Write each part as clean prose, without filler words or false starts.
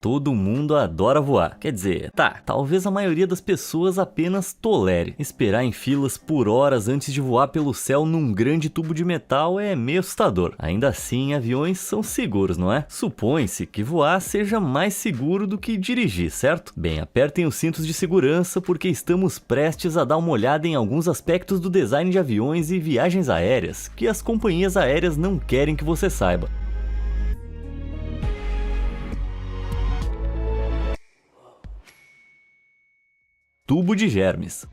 todo mundo adora voar. Quer dizer, talvez a maioria das pessoas apenas tolere. Esperar em filas por horas antes de voar pelo céu num grande tubo de metal é meio assustador. Ainda assim, aviões são seguros, não é? Supõe-se que voar seja mais seguro do que dirigir, certo? Bem, apertem os cintos de segurança porque estamos prestes a dar uma olhada em alguns aspectos do design de aviões e viagens aéreas que as companhias aéreas não querem que você saiba. Tubo de germes.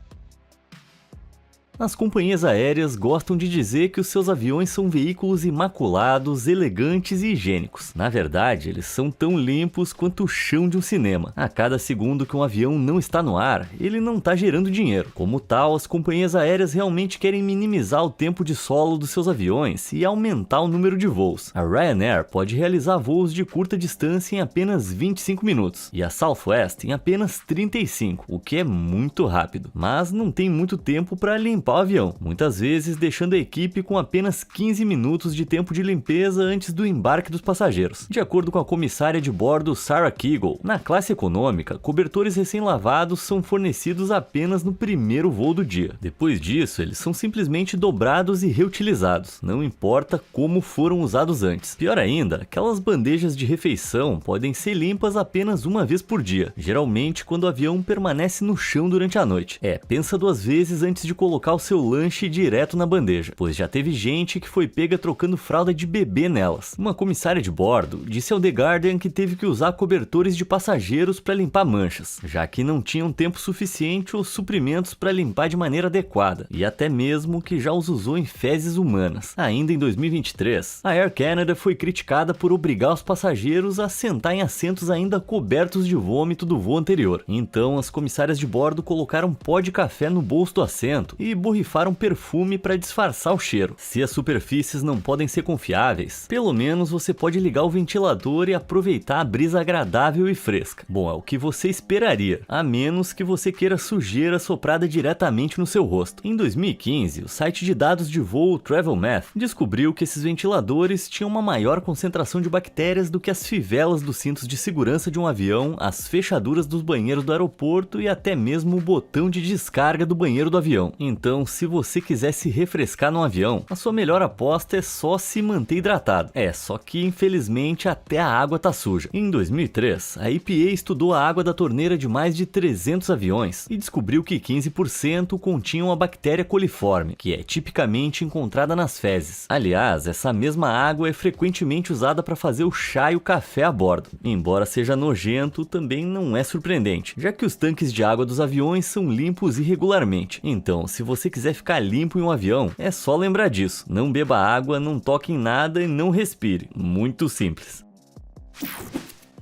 As companhias aéreas gostam de dizer que os seus aviões são veículos imaculados, elegantes e higiênicos. Na verdade, eles são tão limpos quanto o chão de um cinema. A cada segundo que um avião não está no ar, ele não está gerando dinheiro. Como tal, as companhias aéreas realmente querem minimizar o tempo de solo dos seus aviões e aumentar o número de voos. A Ryanair pode realizar voos de curta distância em apenas 25 minutos e a Southwest em apenas 35, o que é muito rápido. Mas não tem muito tempo para limpar o avião, muitas vezes deixando a equipe com apenas 15 minutos de tempo de limpeza antes do embarque dos passageiros. De acordo com a comissária de bordo Sarah Kegel, na classe econômica, cobertores recém-lavados são fornecidos apenas no primeiro voo do dia. Depois disso, eles são simplesmente dobrados e reutilizados, não importa como foram usados antes. Pior ainda, aquelas bandejas de refeição podem ser limpas apenas uma vez por dia, geralmente quando o avião permanece no chão durante a noite. Pensa duas vezes antes de colocar o seu lanche direto na bandeja, pois já teve gente que foi pega trocando fralda de bebê nelas. Uma comissária de bordo disse ao The Guardian que teve que usar cobertores de passageiros para limpar manchas, já que não tinham tempo suficiente ou suprimentos para limpar de maneira adequada, e até mesmo que já os usou em fezes humanas. Ainda em 2023, a Air Canada foi criticada por obrigar os passageiros a sentar em assentos ainda cobertos de vômito do voo anterior. Então, as comissárias de bordo colocaram pó de café no bolso do assento e borrifaram perfume para disfarçar o cheiro. Se as superfícies não podem ser confiáveis, pelo menos você pode ligar o ventilador e aproveitar a brisa agradável e fresca. Bom, é o que você esperaria, a menos que você queira sujeira soprada diretamente no seu rosto. Em 2015, o site de dados de voo Travel Math descobriu que esses ventiladores tinham uma maior concentração de bactérias do que as fivelas dos cintos de segurança de um avião, as fechaduras dos banheiros do aeroporto e até mesmo o botão de descarga do banheiro do avião. Então, se você quiser se refrescar no avião, a sua melhor aposta é só se manter hidratado. Só que infelizmente até a água tá suja. Em 2003, a EPA estudou a água da torneira de mais de 300 aviões e descobriu que 15% continham a bactéria coliforme, que é tipicamente encontrada nas fezes. Aliás, essa mesma água é frequentemente usada para fazer o chá e o café a bordo. Embora seja nojento, também não é surpreendente, já que os tanques de água dos aviões são limpos irregularmente. Então, se você quiser ficar limpo em um avião, é só lembrar disso. Não beba água, não toque em nada e não respire. Muito simples.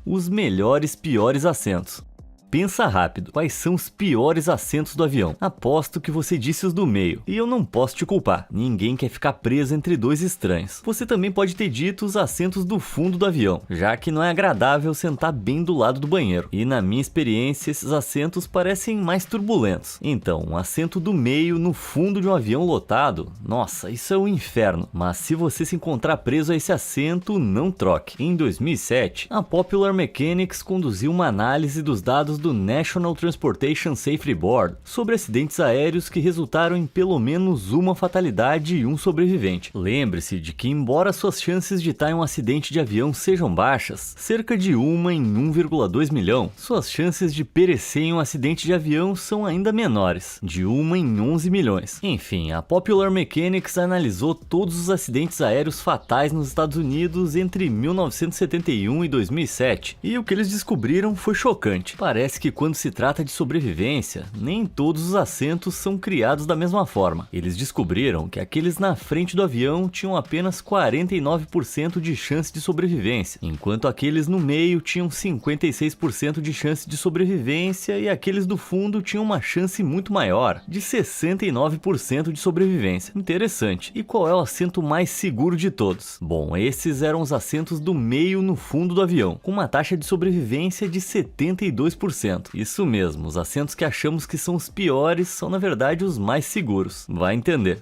Os melhores piores assentos. Pensa rápido, quais são os piores assentos do avião? Aposto que você disse os do meio, e eu não posso te culpar, ninguém quer ficar preso entre dois estranhos. Você também pode ter dito os assentos do fundo do avião, já que não é agradável sentar bem do lado do banheiro, e na minha experiência esses assentos parecem mais turbulentos. Então, um assento do meio no fundo de um avião lotado, nossa, isso é um inferno, mas se você se encontrar preso a esse assento, não troque. Em 2007, a Popular Mechanics conduziu uma análise dos dados do National Transportation Safety Board sobre acidentes aéreos que resultaram em pelo menos uma fatalidade e um sobrevivente. Lembre-se de que, embora suas chances de estar em um acidente de avião sejam baixas, cerca de 1 em 1,2 milhão, suas chances de perecer em um acidente de avião são ainda menores, de 1 em 11 milhões. Enfim, a Popular Mechanics analisou todos os acidentes aéreos fatais nos Estados Unidos entre 1971 e 2007, e o que eles descobriram foi chocante. Parece que quando se trata de sobrevivência, nem todos os assentos são criados da mesma forma. Eles descobriram que aqueles na frente do avião tinham apenas 49% de chance de sobrevivência, enquanto aqueles no meio tinham 56% de chance de sobrevivência e aqueles do fundo tinham uma chance muito maior, de 69% de sobrevivência. Interessante. E qual é o assento mais seguro de todos? Bom, esses eram os assentos do meio no fundo do avião, com uma taxa de sobrevivência de 72%. Isso mesmo, os assentos que achamos que são os piores são na verdade os mais seguros. Vai entender.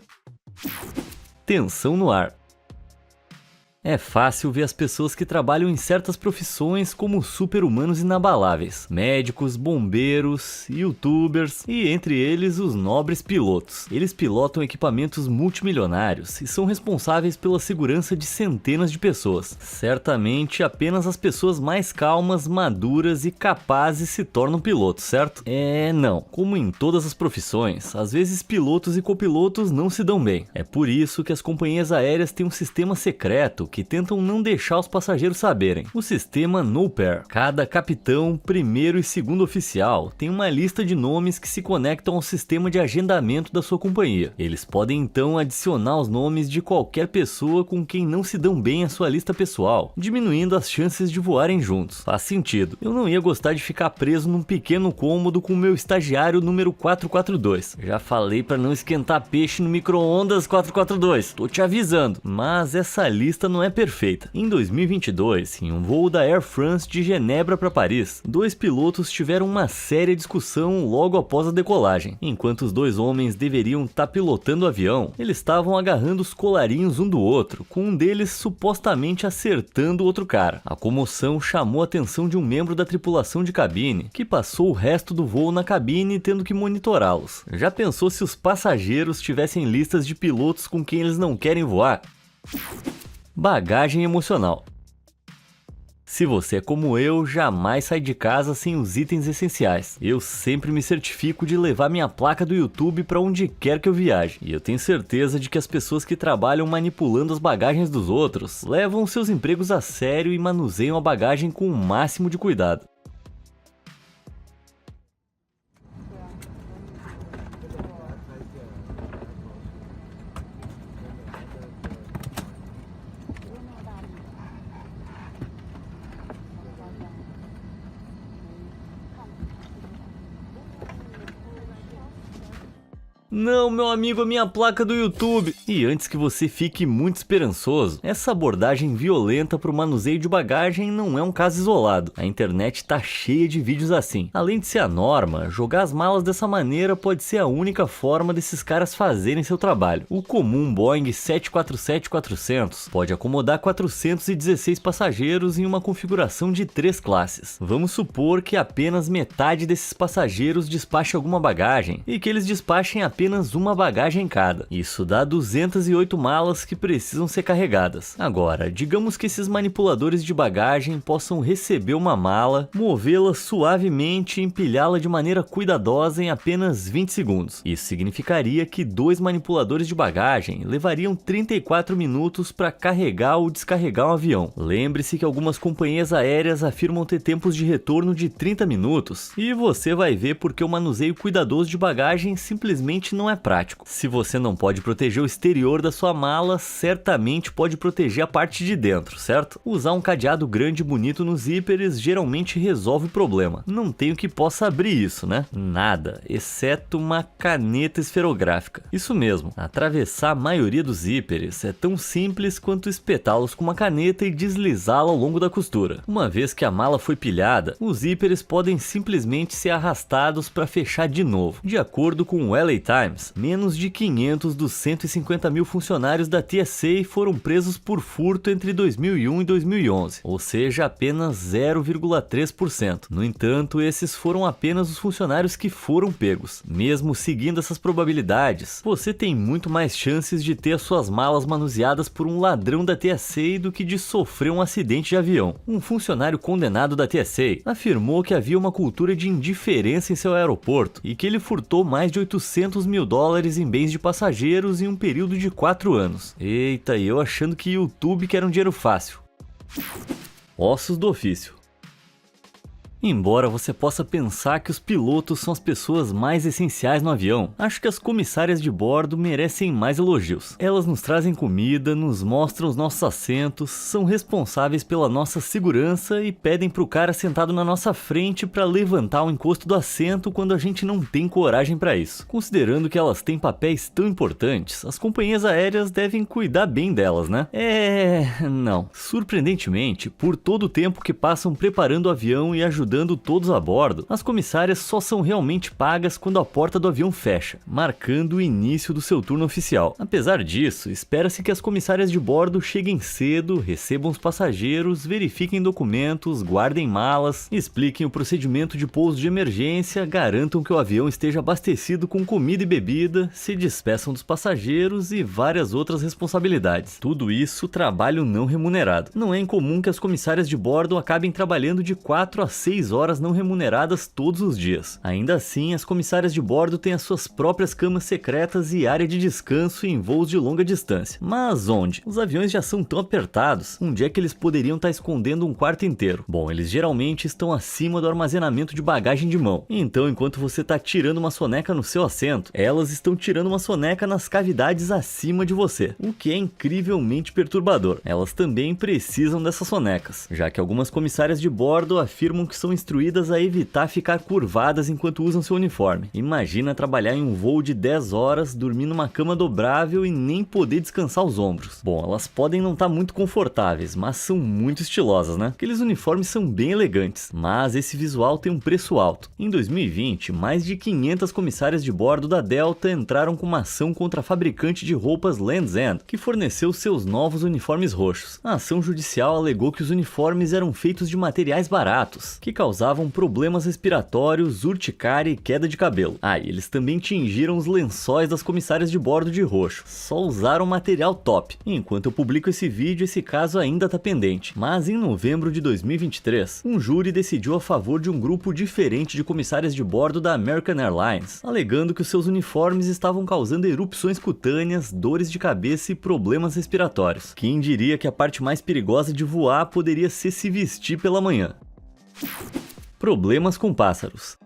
Tensão no ar. É fácil ver as pessoas que trabalham em certas profissões como super-humanos inabaláveis, médicos, bombeiros, youtubers e entre eles os nobres pilotos. Eles pilotam equipamentos multimilionários e são responsáveis pela segurança de centenas de pessoas. Certamente apenas as pessoas mais calmas, maduras e capazes se tornam pilotos, certo? Não. Como em todas as profissões, às vezes pilotos e copilotos não se dão bem. É por isso que as companhias aéreas têm um sistema secreto que tentam não deixar os passageiros saberem. O sistema No Pair. Cada capitão, primeiro e segundo oficial tem uma lista de nomes que se conectam ao sistema de agendamento da sua companhia. Eles podem então adicionar os nomes de qualquer pessoa com quem não se dão bem à sua lista pessoal, diminuindo as chances de voarem juntos. Faz sentido. Eu não ia gostar de ficar preso num pequeno cômodo com o meu estagiário número 442. Já falei para não esquentar peixe no micro-ondas 442. Tô te avisando. Mas essa lista não é perfeita. Em 2022, em um voo da Air France de Genebra para Paris, 2 pilotos tiveram uma séria discussão logo após a decolagem. Enquanto os 2 homens deveriam estar pilotando o avião, eles estavam agarrando os colarinhos um do outro, com um deles supostamente acertando o outro cara. A comoção chamou a atenção de um membro da tripulação de cabine, que passou o resto do voo na cabine tendo que monitorá-los. Já pensou se os passageiros tivessem listas de pilotos com quem eles não querem voar? Bagagem emocional. Se você é como eu, jamais sai de casa sem os itens essenciais. Eu sempre me certifico de levar minha placa do YouTube para onde quer que eu viaje. E eu tenho certeza de que as pessoas que trabalham manipulando as bagagens dos outros levam seus empregos a sério e manuseiam a bagagem com o máximo de cuidado. Não, meu amigo, a minha placa do YouTube! E antes que você fique muito esperançoso, essa abordagem violenta para o manuseio de bagagem não é um caso isolado. A internet tá cheia de vídeos assim. Além de ser a norma, jogar as malas dessa maneira pode ser a única forma desses caras fazerem seu trabalho. O comum Boeing 747-400 pode acomodar 416 passageiros em uma configuração de 3 classes. Vamos supor que apenas metade desses passageiros despache alguma bagagem e que eles despachem apenas uma bagagem em cada. Isso dá 208 malas que precisam ser carregadas. Agora, digamos que esses manipuladores de bagagem possam receber uma mala, movê-la suavemente e empilhá-la de maneira cuidadosa em apenas 20 segundos. Isso significaria que 2 manipuladores de bagagem levariam 34 minutos para carregar ou descarregar um avião. Lembre-se que algumas companhias aéreas afirmam ter tempos de retorno de 30 minutos, e você vai ver porque o manuseio cuidadoso de bagagem simplesmente não é prático. Se você não pode proteger o exterior da sua mala, certamente pode proteger a parte de dentro, certo? Usar um cadeado grande e bonito nos zíperes geralmente resolve o problema. Não tem o que possa abrir isso, né? Nada, exceto uma caneta esferográfica. Isso mesmo, atravessar a maioria dos zíperes é tão simples quanto espetá-los com uma caneta e deslizá-la ao longo da costura. Uma vez que a mala foi pilhada, os zíperes podem simplesmente ser arrastados para fechar de novo. De acordo com o LA Times, menos de 500 dos 150 mil funcionários da TSA foram presos por furto entre 2001 e 2011, ou seja, apenas 0,3%. No entanto, esses foram apenas os funcionários que foram pegos. Mesmo seguindo essas probabilidades, você tem muito mais chances de ter as suas malas manuseadas por um ladrão da TSA do que de sofrer um acidente de avião. Um funcionário condenado da TSA afirmou que havia uma cultura de indiferença em seu aeroporto e que ele furtou mais de 800 mil dólares em bens de passageiros em um período de 4 anos. Eita, e eu achando que YouTube que era um dinheiro fácil. Ossos do ofício. Embora você possa pensar que os pilotos são as pessoas mais essenciais no avião, acho que as comissárias de bordo merecem mais elogios. Elas nos trazem comida, nos mostram os nossos assentos, são responsáveis pela nossa segurança e pedem pro cara sentado na nossa frente para levantar o encosto do assento quando a gente não tem coragem para isso. Considerando que elas têm papéis tão importantes, as companhias aéreas devem cuidar bem delas, né? Não. Surpreendentemente, por todo o tempo que passam preparando o avião e ajudando acordando todos a bordo, as comissárias só são realmente pagas quando a porta do avião fecha, marcando o início do seu turno oficial. Apesar disso, espera-se que as comissárias de bordo cheguem cedo, recebam os passageiros, verifiquem documentos, guardem malas, expliquem o procedimento de pouso de emergência, garantam que o avião esteja abastecido com comida e bebida, se despeçam dos passageiros e várias outras responsabilidades. Tudo isso trabalho não remunerado. Não é incomum que as comissárias de bordo acabem trabalhando de 4 a 6 horas não remuneradas todos os dias. Ainda assim, as comissárias de bordo têm as suas próprias camas secretas e área de descanso em voos de longa distância. Mas onde? Os aviões já são tão apertados, onde é que eles poderiam estar escondendo um quarto inteiro? Bom, eles geralmente estão acima do armazenamento de bagagem de mão. Então, enquanto você está tirando uma soneca no seu assento, elas estão tirando uma soneca nas cavidades acima de você, o que é incrivelmente perturbador. Elas também precisam dessas sonecas, já que algumas comissárias de bordo afirmam que são instruídas a evitar ficar curvadas enquanto usam seu uniforme. Imagina trabalhar em um voo de 10 horas, dormir numa cama dobrável e nem poder descansar os ombros. Bom, elas podem não estar muito confortáveis, mas são muito estilosas, né? Aqueles uniformes são bem elegantes, mas esse visual tem um preço alto. Em 2020, mais de 500 comissárias de bordo da Delta entraram com uma ação contra a fabricante de roupas Lands' End, que forneceu seus novos uniformes roxos. A ação judicial alegou que os uniformes eram feitos de materiais baratos, que causavam problemas respiratórios, urticária e queda de cabelo. E eles também tingiram os lençóis das comissárias de bordo de roxo. Só usaram material top. Enquanto eu publico esse vídeo, esse caso ainda está pendente. Mas em novembro de 2023, um júri decidiu a favor de um grupo diferente de comissárias de bordo da American Airlines, alegando que os seus uniformes estavam causando erupções cutâneas, dores de cabeça e problemas respiratórios. Quem diria que a parte mais perigosa de voar poderia ser se vestir pela manhã? Problemas com pássaros.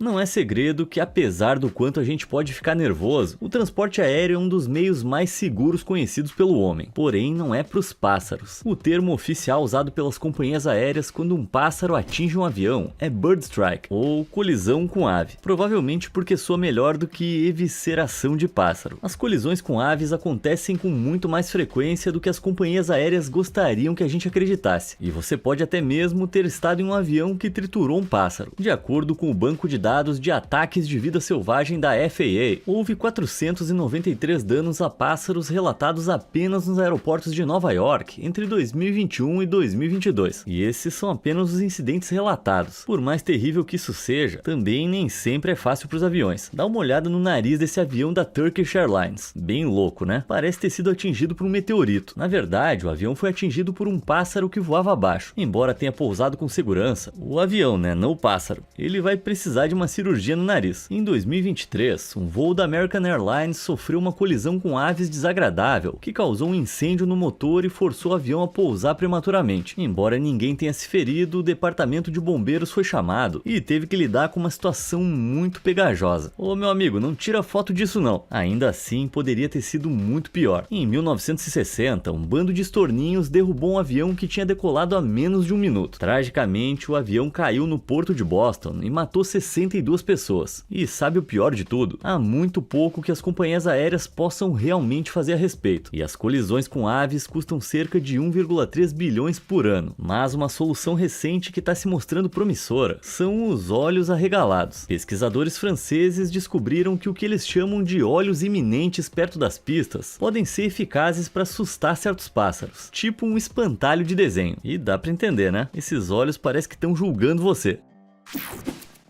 Não é segredo que, apesar do quanto a gente pode ficar nervoso, o transporte aéreo é um dos meios mais seguros conhecidos pelo homem. Porém, não é para os pássaros. O termo oficial usado pelas companhias aéreas quando um pássaro atinge um avião é bird strike, ou colisão com ave. Provavelmente porque soa melhor do que evisceração de pássaro. As colisões com aves acontecem com muito mais frequência do que as companhias aéreas gostariam que a gente acreditasse. E você pode até mesmo ter estado em um avião que triturou um pássaro. De acordo com o banco de dados de ataques de vida selvagem da FAA, houve 493 danos a pássaros relatados apenas nos aeroportos de Nova York entre 2021 e 2022. E esses são apenas os incidentes relatados. Por mais terrível que isso seja, também nem sempre é fácil para os aviões. Dá uma olhada no nariz desse avião da Turkish Airlines. Bem louco, né? Parece ter sido atingido por um meteorito. Na verdade, o avião foi atingido por um pássaro que voava abaixo. Embora tenha pousado com segurança, o avião, né, não o pássaro, ele vai precisar de uma cirurgia no nariz. Em 2023, um voo da American Airlines sofreu uma colisão com aves desagradável, que causou um incêndio no motor e forçou o avião a pousar prematuramente. Embora ninguém tenha se ferido, o departamento de bombeiros foi chamado e teve que lidar com uma situação muito pegajosa. Ô meu amigo, não tira foto disso não. Ainda assim, poderia ter sido muito pior. Em 1960, um bando de estorninhos derrubou um avião que tinha decolado há menos de um minuto. Tragicamente, o avião caiu no porto de Boston e matou 62 pessoas. E sabe o pior de tudo? Há muito pouco que as companhias aéreas possam realmente fazer a respeito. E as colisões com aves custam cerca de 1,3 bilhões por ano. Mas uma solução recente que está se mostrando promissora são os olhos arregalados. Pesquisadores franceses descobriram que o que eles chamam de olhos iminentes perto das pistas podem ser eficazes para assustar certos pássaros. Tipo um espantalho de desenho. E dá para entender, né? Esses olhos parece que estão julgando você.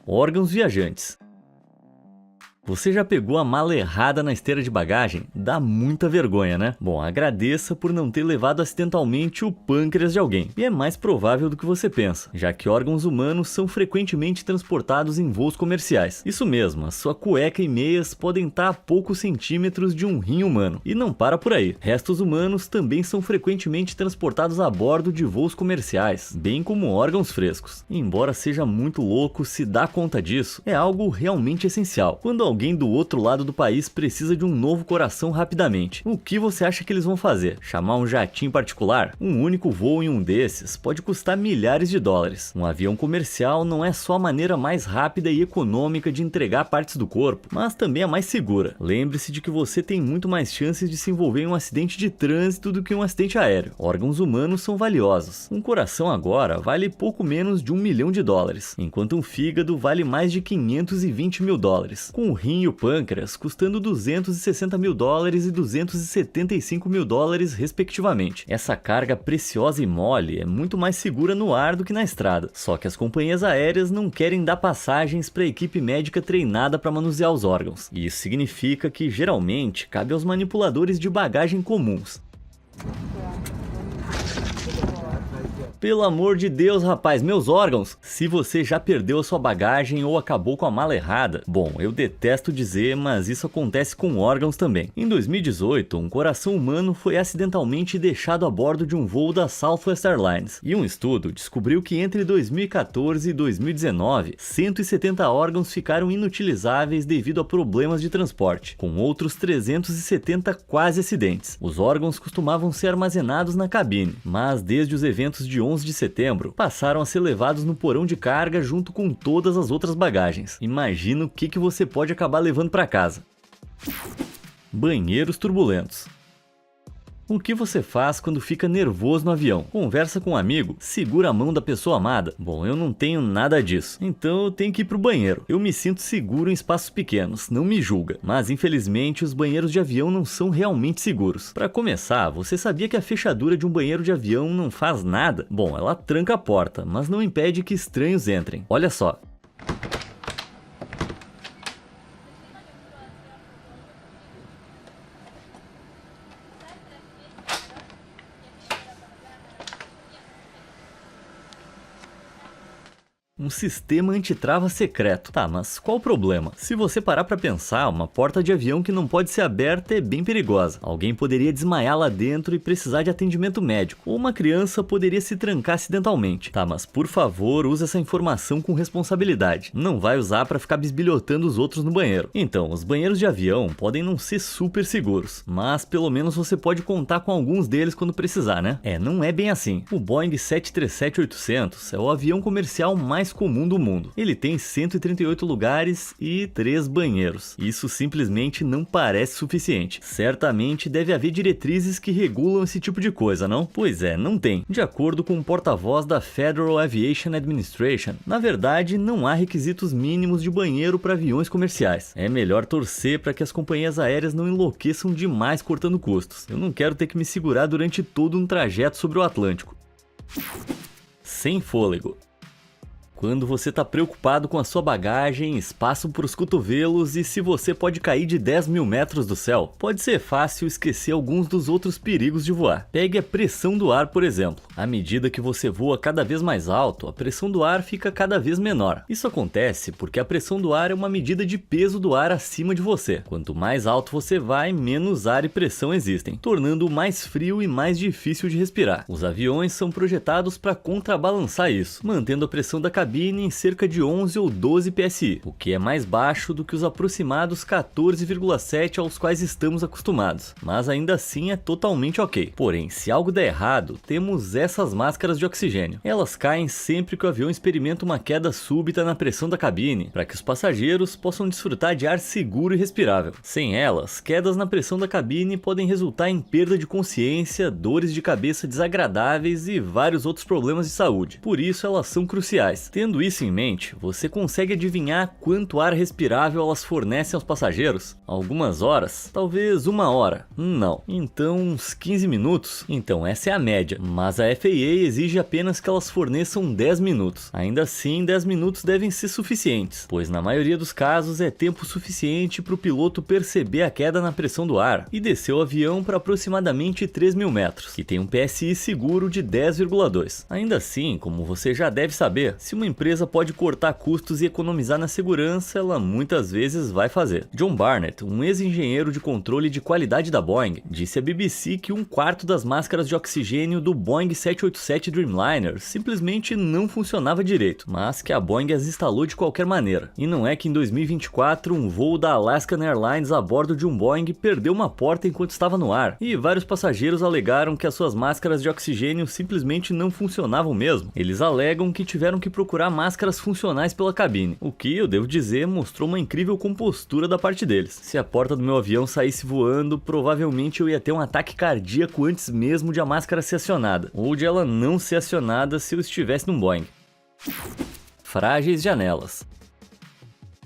Órgãos viajantes. Você já pegou a mala errada na esteira de bagagem? Dá muita vergonha, né? Bom, agradeça por não ter levado acidentalmente o pâncreas de alguém. E é mais provável do que você pensa, já que órgãos humanos são frequentemente transportados em voos comerciais. Isso mesmo, a sua cueca e meias podem estar a poucos centímetros de um rim humano. E não para por aí. Restos humanos também são frequentemente transportados a bordo de voos comerciais, bem como órgãos frescos. Embora seja muito louco se dar conta disso, é algo realmente essencial. Quando alguém do outro lado do país precisa de um novo coração rapidamente. O que você acha que eles vão fazer? Chamar um jatinho particular? Um único voo em um desses pode custar milhares de dólares. Um avião comercial não é só a maneira mais rápida e econômica de entregar partes do corpo, mas também a mais segura. Lembre-se de que você tem muito mais chances de se envolver em um acidente de trânsito do que um acidente aéreo. Órgãos humanos são valiosos. Um coração agora vale pouco menos de $1 milhão, enquanto um fígado vale mais de $520 mil, com o rim e o pâncreas custando $260 mil e $275 mil respectivamente. Essa carga preciosa e mole é muito mais segura no ar do que na estrada, só que as companhias aéreas não querem dar passagens para a equipe médica treinada para manusear os órgãos. E isso significa que geralmente cabe aos manipuladores de bagagem comuns. Pelo amor de Deus, rapaz, meus órgãos! Se você já perdeu a sua bagagem ou acabou com a mala errada, bom, eu detesto dizer, mas isso acontece com órgãos também. Em 2018, um coração humano foi acidentalmente deixado a bordo de um voo da Southwest Airlines, e um estudo descobriu que entre 2014 e 2019, 170 órgãos ficaram inutilizáveis devido a problemas de transporte, com outros 370 quase acidentes. Os órgãos costumavam ser armazenados na cabine, mas desde os eventos de 11 de setembro, passaram a ser levados no porão de carga junto com todas as outras bagagens. Imagina o que você pode acabar levando para casa. Banheiros turbulentos. O que você faz quando fica nervoso no avião? Conversa com um amigo? Segura a mão da pessoa amada? Bom, eu não tenho nada disso, então eu tenho que ir pro banheiro. Eu me sinto seguro em espaços pequenos, não me julga. Mas infelizmente os banheiros de avião não são realmente seguros. Para começar, você sabia que a fechadura de um banheiro de avião não faz nada? Bom, ela tranca a porta, mas não impede que estranhos entrem. Olha só. Um sistema antitrava secreto. Tá, mas qual o problema? Se você parar pra pensar, uma porta de avião que não pode ser aberta é bem perigosa. Alguém poderia desmaiar lá dentro e precisar de atendimento médico. Ou uma criança poderia se trancar acidentalmente. Tá, mas por favor, use essa informação com responsabilidade. Não vai usar pra ficar bisbilhotando os outros no banheiro. Então, os banheiros de avião podem não ser super seguros, mas pelo menos você pode contar com alguns deles quando precisar, né? Não é bem assim. O Boeing 737-800 é o avião comercial mais comum do mundo. Ele tem 138 lugares e 3 banheiros. Isso simplesmente não parece suficiente. Certamente deve haver diretrizes que regulam esse tipo de coisa, não? Pois é, não tem. De acordo com o porta-voz da Federal Aviation Administration, na verdade não há requisitos mínimos de banheiro para aviões comerciais. É melhor torcer para que as companhias aéreas não enlouqueçam demais cortando custos. Eu não quero ter que me segurar durante todo um trajeto sobre o Atlântico. Sem fôlego. Quando você está preocupado com a sua bagagem, espaço para os cotovelos e se você pode cair de 10 mil metros do céu, pode ser fácil esquecer alguns dos outros perigos de voar. Pegue a pressão do ar, por exemplo. À medida que você voa cada vez mais alto, a pressão do ar fica cada vez menor. Isso acontece porque a pressão do ar é uma medida de peso do ar acima de você. Quanto mais alto você vai, menos ar e pressão existem, tornando-o mais frio e mais difícil de respirar. Os aviões são projetados para contrabalançar isso, mantendo a pressão da cabine em cerca de 11 ou 12 psi, o que é mais baixo do que os aproximados 14,7 aos quais estamos acostumados, mas ainda assim é totalmente ok. Porém, se algo der errado, temos essas máscaras de oxigênio. Elas caem sempre que o avião experimenta uma queda súbita na pressão da cabine, para que os passageiros possam desfrutar de ar seguro e respirável. Sem elas, quedas na pressão da cabine podem resultar em perda de consciência, dores de cabeça desagradáveis e vários outros problemas de saúde. Por isso elas são cruciais. Tendo isso em mente, você consegue adivinhar quanto ar respirável elas fornecem aos passageiros? Algumas horas? Talvez 1 hora? Não. Então uns 15 minutos? Então essa é a média, mas a FAA exige apenas que elas forneçam 10 minutos. Ainda assim, 10 minutos devem ser suficientes, pois na maioria dos casos é tempo suficiente para o piloto perceber a queda na pressão do ar e descer o avião para aproximadamente 3 mil metros, que tem um PSI seguro de 10,2. Ainda assim, como você já deve saber, se uma empresa pode cortar custos e economizar na segurança, ela muitas vezes vai fazer. John Barnett, um ex-engenheiro de controle de qualidade da Boeing, disse à BBC que 1/4 das máscaras de oxigênio do Boeing 787 Dreamliner simplesmente não funcionava direito, mas que a Boeing as instalou de qualquer maneira. E não é que em 2024 um voo da Alaska Airlines a bordo de um Boeing perdeu uma porta enquanto estava no ar, e vários passageiros alegaram que as suas máscaras de oxigênio simplesmente não funcionavam mesmo. Eles alegam que tiveram que procurar máscaras funcionais pela cabine, o que, eu devo dizer, mostrou uma incrível compostura da parte deles. Se a porta do meu avião saísse voando, provavelmente eu ia ter um ataque cardíaco antes mesmo de a máscara ser acionada, ou de ela não ser acionada se eu estivesse num Boeing. Frágeis janelas.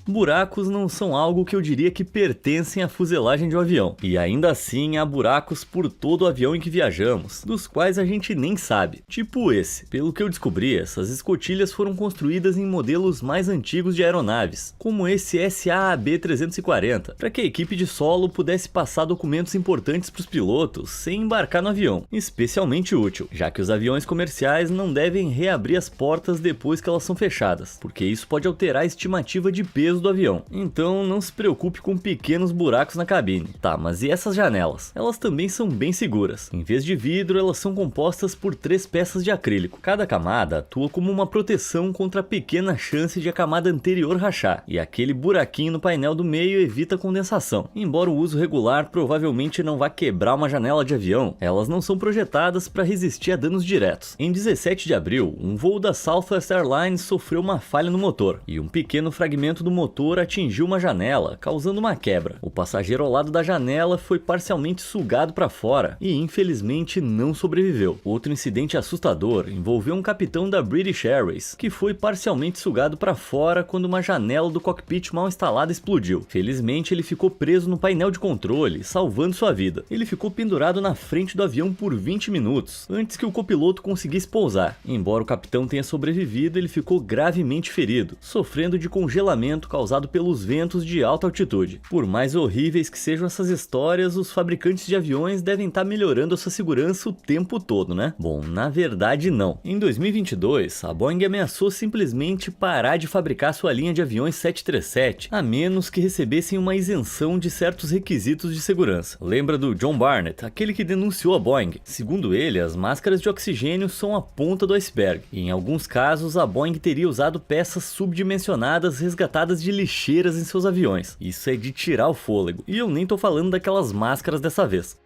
Buracos não são algo que eu diria que pertencem à fuselagem de um avião, e ainda assim há buracos por todo o avião em que viajamos, dos quais a gente nem sabe, tipo esse. Pelo que eu descobri, essas escotilhas foram construídas em modelos mais antigos de aeronaves, como esse SAAB 340, para que a equipe de solo pudesse passar documentos importantes para os pilotos sem embarcar no avião, especialmente útil, já que os aviões comerciais não devem reabrir as portas depois que elas são fechadas, porque isso pode alterar a estimativa de peso do avião. Então não se preocupe com pequenos buracos na cabine. Tá, mas e essas janelas? Elas também são bem seguras. Em vez de vidro, elas são compostas por 3 peças de acrílico. Cada camada atua como uma proteção contra a pequena chance de a camada anterior rachar, e aquele buraquinho no painel do meio evita condensação. Embora o uso regular provavelmente não vá quebrar uma janela de avião, elas não são projetadas para resistir a danos diretos. Em 17 de abril, um voo da Southwest Airlines sofreu uma falha no motor, e um pequeno fragmento do motor atingiu uma janela, causando uma quebra. O passageiro ao lado da janela foi parcialmente sugado para fora e infelizmente não sobreviveu. Outro incidente assustador envolveu um capitão da British Airways, que foi parcialmente sugado para fora quando uma janela do cockpit mal instalada explodiu. Felizmente ele ficou preso no painel de controle, salvando sua vida. Ele ficou pendurado na frente do avião por 20 minutos, antes que o copiloto conseguisse pousar. Embora o capitão tenha sobrevivido, ele ficou gravemente ferido, sofrendo de congelamento causado pelos ventos de alta altitude. Por mais horríveis que sejam essas histórias, os fabricantes de aviões devem estar melhorando a sua segurança o tempo todo, né? Bom, na verdade não. Em 2022, a Boeing ameaçou simplesmente parar de fabricar sua linha de aviões 737, a menos que recebessem uma isenção de certos requisitos de segurança. Lembra do John Barnett, aquele que denunciou a Boeing? Segundo ele, as máscaras de oxigênio são a ponta do iceberg, e em alguns casos a Boeing teria usado peças subdimensionadas resgatadas de lixeiras em seus aviões. Isso é de tirar o fôlego. E eu nem tô falando daquelas máscaras dessa vez.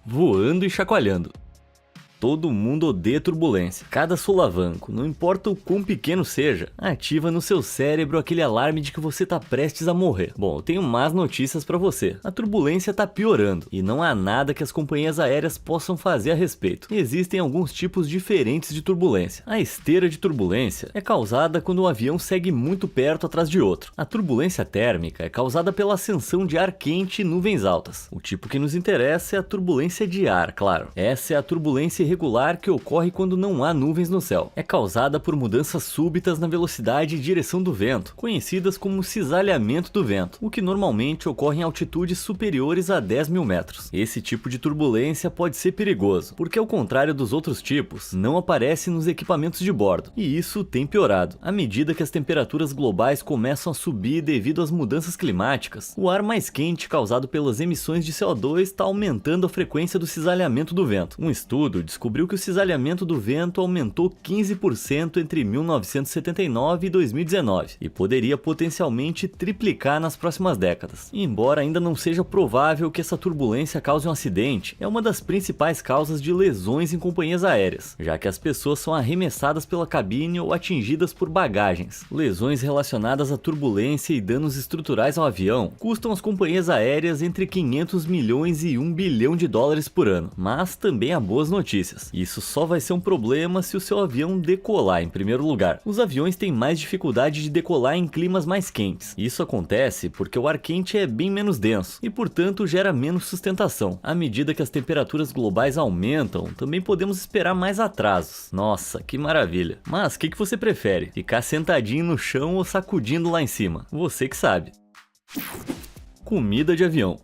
Voando e chacoalhando. Todo mundo odeia turbulência. Cada solavanco, não importa o quão pequeno seja, ativa no seu cérebro aquele alarme de que você tá prestes a morrer. Bom, eu tenho más notícias pra você. A turbulência tá piorando e não há nada que as companhias aéreas possam fazer a respeito. Existem alguns tipos diferentes de turbulência. A esteira de turbulência é causada quando um avião segue muito perto atrás de outro. A turbulência térmica é causada pela ascensão de ar quente e nuvens altas. O tipo que nos interessa é a turbulência de ar, claro. Essa é a turbulência irregular que ocorre quando não há nuvens no céu. É causada por mudanças súbitas na velocidade e direção do vento, conhecidas como cisalhamento do vento, o que normalmente ocorre em altitudes superiores a 10 mil metros. Esse tipo de turbulência pode ser perigoso, porque ao contrário dos outros tipos, não aparece nos equipamentos de bordo, e isso tem piorado. À medida que as temperaturas globais começam a subir devido às mudanças climáticas, o ar mais quente causado pelas emissões de CO2 está aumentando a frequência do cisalhamento do vento. Um estudo descobriu que o cisalhamento do vento aumentou 15% entre 1979 e 2019 e poderia potencialmente triplicar nas próximas décadas. Embora ainda não seja provável que essa turbulência cause um acidente, é uma das principais causas de lesões em companhias aéreas, já que as pessoas são arremessadas pela cabine ou atingidas por bagagens. Lesões relacionadas à turbulência e danos estruturais ao avião custam às companhias aéreas entre 500 milhões e 1 bilhão de dólares por ano, mas também há boas notícias. Isso só vai ser um problema se o seu avião decolar em primeiro lugar. Os aviões têm mais dificuldade de decolar em climas mais quentes. Isso acontece porque o ar quente é bem menos denso e, portanto, gera menos sustentação. À medida que as temperaturas globais aumentam, também podemos esperar mais atrasos. Nossa, que maravilha! Mas o que você prefere? Ficar sentadinho no chão ou sacudindo lá em cima? Você que sabe. Comida de avião.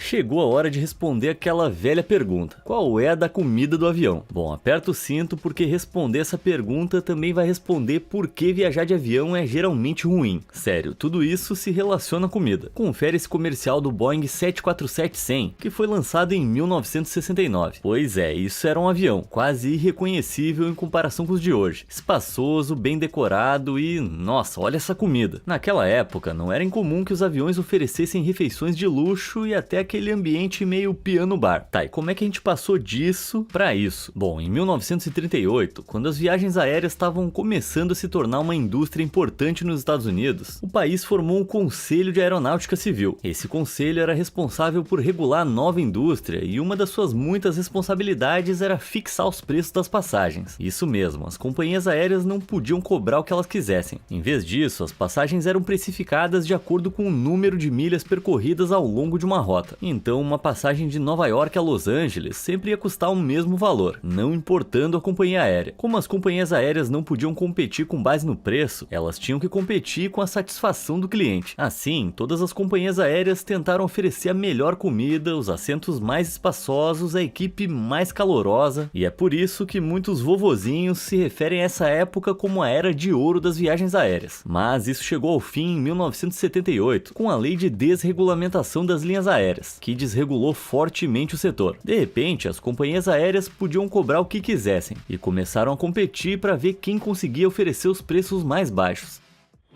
chegou a hora de responder aquela velha pergunta: qual é a da comida do avião? Bom, aperta o cinto porque responder essa pergunta também vai responder por que viajar de avião é geralmente ruim. Sério, tudo isso se relaciona à comida. Confere esse comercial do Boeing 747-100, que foi lançado em 1969. Pois é, isso era um avião, quase irreconhecível em comparação com os de hoje. Espaçoso, bem decorado e, nossa, olha essa comida. Naquela época, não era incomum que os aviões oferecessem refeições de luxo e até aquele ambiente meio piano bar. Tá, e como é que a gente passou disso pra isso? Bom, em 1938, quando as viagens aéreas estavam começando a se tornar uma indústria importante nos Estados Unidos, o país formou um Conselho de Aeronáutica Civil. Esse conselho era responsável por regular a nova indústria e uma das suas muitas responsabilidades era fixar os preços das passagens. Isso mesmo, as companhias aéreas não podiam cobrar o que elas quisessem. Em vez disso, as passagens eram precificadas de acordo com o número de milhas percorridas ao longo de uma rota. Então, uma passagem de Nova York a Los Angeles sempre ia custar o mesmo valor, não importando a companhia aérea. Como as companhias aéreas não podiam competir com base no preço, elas tinham que competir com a satisfação do cliente. Assim, todas as companhias aéreas tentaram oferecer a melhor comida, os assentos mais espaçosos, a equipe mais calorosa, e é por isso que muitos vovozinhos se referem a essa época como a era de ouro das viagens aéreas. Mas isso chegou ao fim em 1978, com a Lei de Desregulamentação das Linhas Aéreas, que desregulou fortemente o setor. De repente, as companhias aéreas podiam cobrar o que quisessem, e começaram a competir para ver quem conseguia oferecer os preços mais baixos.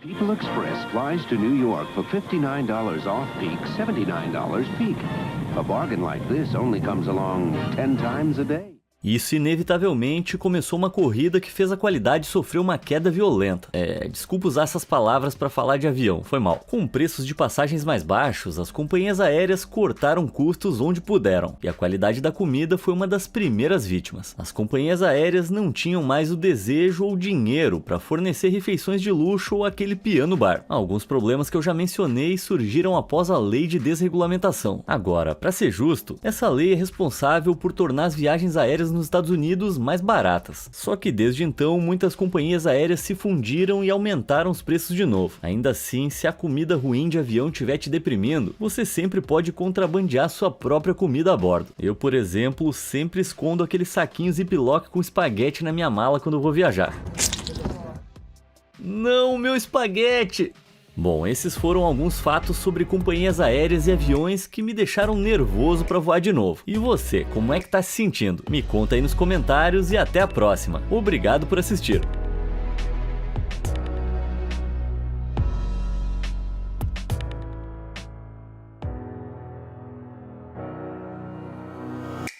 People Express flies to New York for $59 off-peak, $79 peak. A bargain like this only comes along 10 times a day. Isso inevitavelmente começou uma corrida que fez a qualidade sofrer uma queda violenta. Desculpa usar essas palavras para falar de avião, foi mal. Com preços de passagens mais baixos, as companhias aéreas cortaram custos onde puderam, e a qualidade da comida foi uma das primeiras vítimas. As companhias aéreas não tinham mais o desejo ou dinheiro para fornecer refeições de luxo ou aquele piano bar. Alguns problemas que eu já mencionei surgiram após a Lei de Desregulamentação. Agora, para ser justo, essa lei é responsável por tornar as viagens aéreas nos Estados Unidos mais baratas. Só que desde então, muitas companhias aéreas se fundiram e aumentaram os preços de novo. Ainda assim, se a comida ruim de avião estiver te deprimindo, você sempre pode contrabandear sua própria comida a bordo. Eu, por exemplo, sempre escondo aquele saquinho ziplock com espaguete na minha mala quando eu vou viajar. Não, meu espaguete! Bom, esses foram alguns fatos sobre companhias aéreas e aviões que me deixaram nervoso para voar de novo. E você, como é que tá se sentindo? Me conta aí nos comentários e até a próxima. Obrigado por assistir.